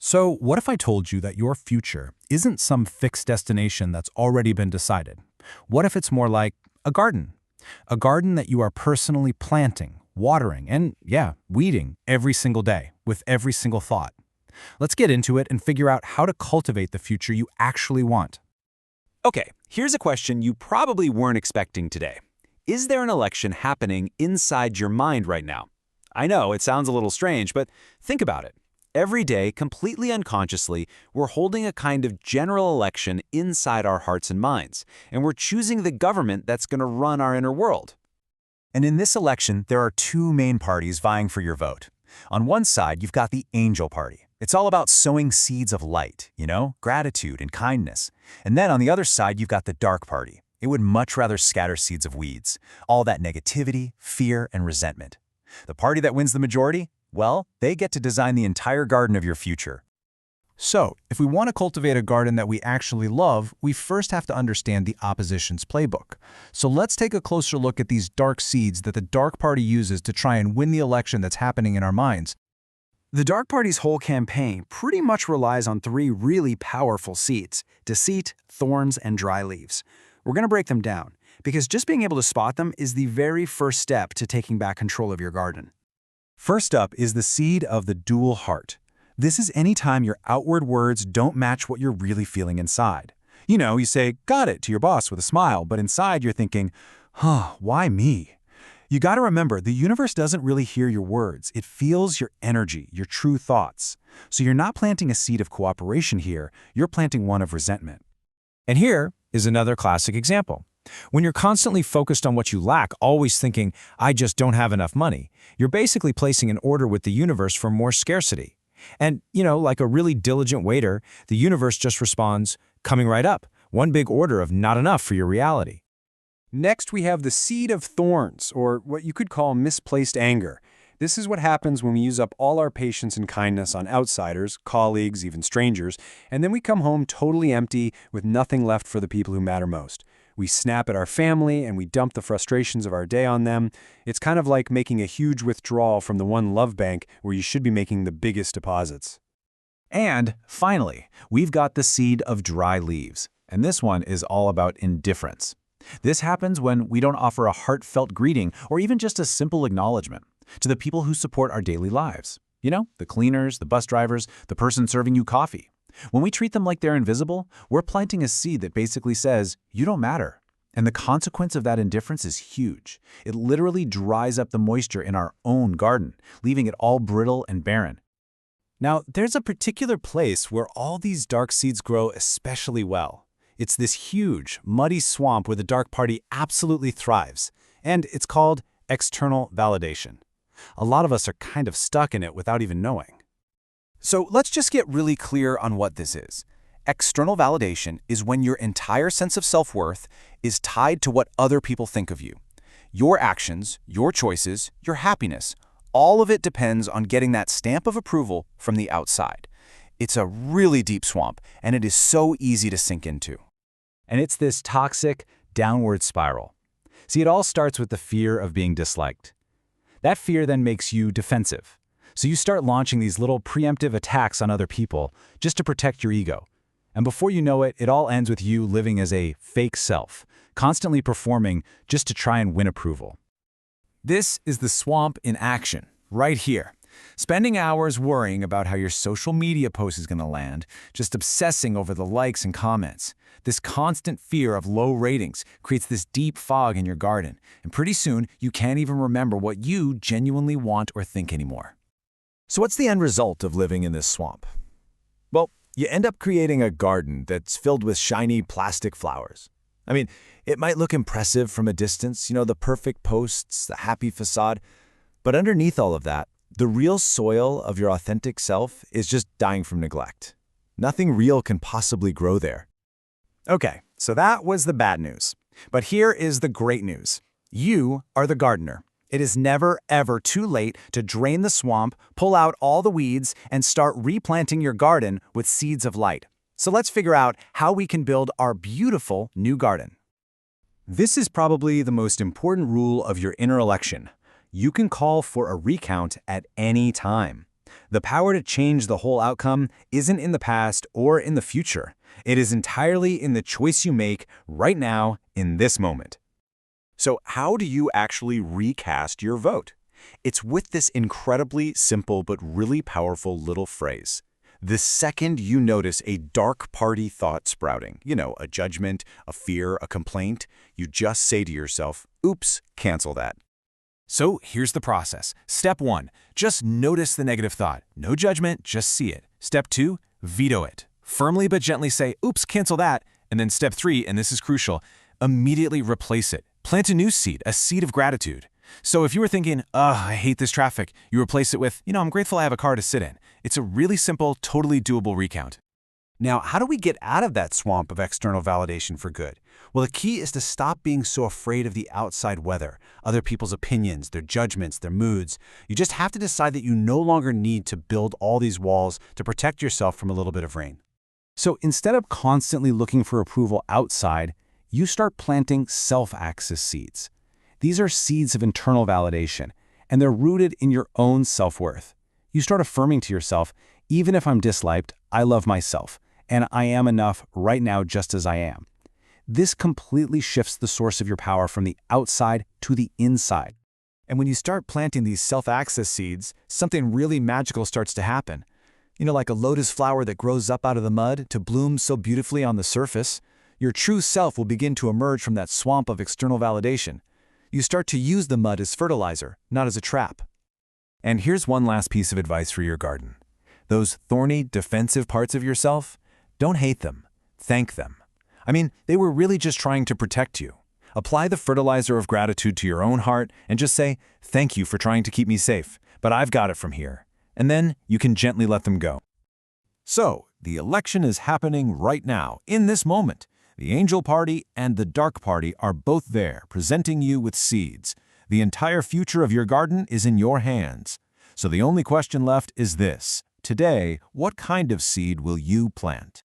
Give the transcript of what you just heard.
So, what if I told you that your future isn't some fixed destination that's already been decided? What if it's more like a garden? A garden that you are personally planting, watering, and, yeah, weeding every single day with every single thought. Let's get into it and figure out how to cultivate the future you actually want. Okay, here's a question you probably weren't expecting today. Is there an election happening inside your mind right now? I know, it sounds a little strange, but think about it. Every day, completely unconsciously, we're holding a kind of general election inside our hearts and minds, and we're choosing the government that's going to run our inner world. And in this election, there are two main parties vying for your vote. On one side, you've got the Angel Party. It's all about sowing seeds of light, gratitude and kindness. And then on the other side, you've got the Dark Party. It would much rather scatter seeds of weeds, all that negativity, fear, and resentment. The party that wins the majority? Well, they get to design the entire garden of your future. So, if we want to cultivate a garden that we actually love, we first have to understand the opposition's playbook. So let's take a closer look at these dark seeds that the Dark Party uses to try and win the election that's happening in our minds. The Dark Party's whole campaign pretty much relies on three really powerful seeds: deceit, thorns, and dry leaves. We're going to break them down, because just being able to spot them is the very first step to taking back control of your garden. First up is the seed of the dual heart. This is any time your outward words don't match what you're really feeling inside. You say, "got it," to your boss with a smile, but inside you're thinking, why me? You got to remember, the universe doesn't really hear your words. It feels your energy, your true thoughts. So you're not planting a seed of cooperation here, you're planting one of resentment. And here is another classic example. When you're constantly focused on what you lack, always thinking, "I just don't have enough money," you're basically placing an order with the universe for more scarcity. And, like a really diligent waiter, the universe just responds, "Coming right up," one big order of not enough for your reality. Next, we have the seed of thorns, or what you could call misplaced anger. This is what happens when we use up all our patience and kindness on outsiders, colleagues, even strangers, and then we come home totally empty with nothing left for the people who matter most. We snap at our family and we dump the frustrations of our day on them. It's kind of like making a huge withdrawal from the one love bank where you should be making the biggest deposits. And finally, we've got the seed of dry leaves. And this one is all about indifference. This happens when we don't offer a heartfelt greeting or even just a simple acknowledgement to the people who support our daily lives. The cleaners, the bus drivers, the person serving you coffee. When we treat them like they're invisible, we're planting a seed that basically says, "You don't matter." And the consequence of that indifference is huge. It literally dries up the moisture in our own garden, leaving it all brittle and barren. Now, there's a particular place where all these dark seeds grow especially well. It's this huge, muddy swamp where the Dark Party absolutely thrives, and it's called external validation. A lot of us are kind of stuck in it without even knowing. So let's just get really clear on what this is. External validation is when your entire sense of self-worth is tied to what other people think of you. Your actions, your choices, your happiness, all of it depends on getting that stamp of approval from the outside. It's a really deep swamp, and it is so easy to sink into. And it's this toxic, downward spiral. See, it all starts with the fear of being disliked. That fear then makes you defensive. So you start launching these little preemptive attacks on other people just to protect your ego. And before you know it, it all ends with you living as a fake self, constantly performing just to try and win approval. This is the swamp in action, right here. Spending hours worrying about how your social media post is going to land, just obsessing over the likes and comments. This constant fear of low ratings creates this deep fog in your garden, and pretty soon you can't even remember what you genuinely want or think anymore. So what's the end result of living in this swamp? Well, you end up creating a garden that's filled with shiny plastic flowers. I mean, it might look impressive from a distance, the perfect posts, the happy facade, but underneath all of that, the real soil of your authentic self is just dying from neglect. Nothing real can possibly grow there. Okay, so that was the bad news. But here is the great news. You are the gardener. It is never, ever too late to drain the swamp, pull out all the weeds, and start replanting your garden with seeds of light. So let's figure out how we can build our beautiful new garden. This is probably the most important rule of your inner election. You can call for a recount at any time. The power to change the whole outcome isn't in the past or in the future. It is entirely in the choice you make right now, in this moment. So how do you actually recast your vote? It's with this incredibly simple but really powerful little phrase. The second you notice a dark party thought sprouting, a judgment, a fear, a complaint, you just say to yourself, oops, cancel that. So here's the process. Step 1, just notice the negative thought. No judgment, just see it. Step 2, veto it. Firmly but gently say, oops, cancel that. And then step 3, and this is crucial, immediately replace it. Plant a new seed, a seed of gratitude. So if you were thinking, I hate this traffic, you replace it with, I'm grateful I have a car to sit in. It's a really simple, totally doable recount. Now, how do we get out of that swamp of external validation for good? Well, the key is to stop being so afraid of the outside weather, other people's opinions, their judgments, their moods. You just have to decide that you no longer need to build all these walls to protect yourself from a little bit of rain. So instead of constantly looking for approval outside, you start planting self-access seeds. These are seeds of internal validation, and they're rooted in your own self-worth. You start affirming to yourself, even if I'm disliked, I love myself, and I am enough right now just as I am. This completely shifts the source of your power from the outside to the inside. And when you start planting these self-access seeds, something really magical starts to happen. Like a lotus flower that grows up out of the mud to bloom so beautifully on the surface, your true self will begin to emerge from that swamp of external validation. You start to use the mud as fertilizer, not as a trap. And here's one last piece of advice for your garden. Those thorny, defensive parts of yourself, don't hate them. Thank them. They were really just trying to protect you. Apply the fertilizer of gratitude to your own heart and just say, thank you for trying to keep me safe, but I've got it from here. And then you can gently let them go. So, the election is happening right now, in this moment. The angel party and the dark party are both there, presenting you with seeds. The entire future of your garden is in your hands. So the only question left is this. Today, what kind of seed will you plant?